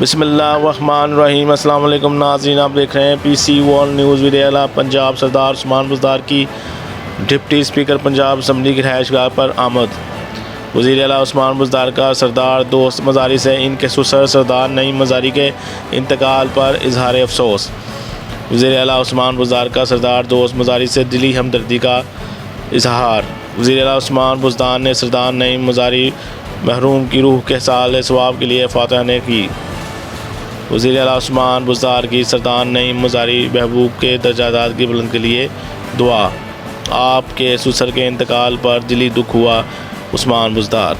बिस्मिल्लाहिर्रहमानिर्रहीम। अस्सलाम वालेकुम नाज़रीन, आप देख रहे हैं PC वर्ल्ड न्यूज़। वज़ीर-ए-आला पंजाब सरदार उस्मान बुज़दार की डिप्टी स्पीकर पंजाब असम्बली की रिहाइशगाह पर आमद। वज़ीर-ए-आला उस्मान बुज़दार का सरदार दोस्त मज़ारी से इनके ससुर सरदार नईम मज़ारी के इंतकाल पर इजहार अफसोस। वज़ीर-ए-आला उस्मान बुज़दार का सरदार दोस्त मज़ारी से दिली हमदर्दी का इजहार। वज़ीर-ए-आला उस्मान बुज़दार ने सरदार नईम मज़ारी महरूम की रूह के साल सवाब के लिए फातहा की। वज़ीर-ए-आला उस्मान बुज़दार की सरदार नईम मज़ारी महबूब के दर्जात की बुलंदी के लिए दुआ। आपके ससुर के इंतकाल पर दिली दुख हुआ। उस्मान बुज़दार।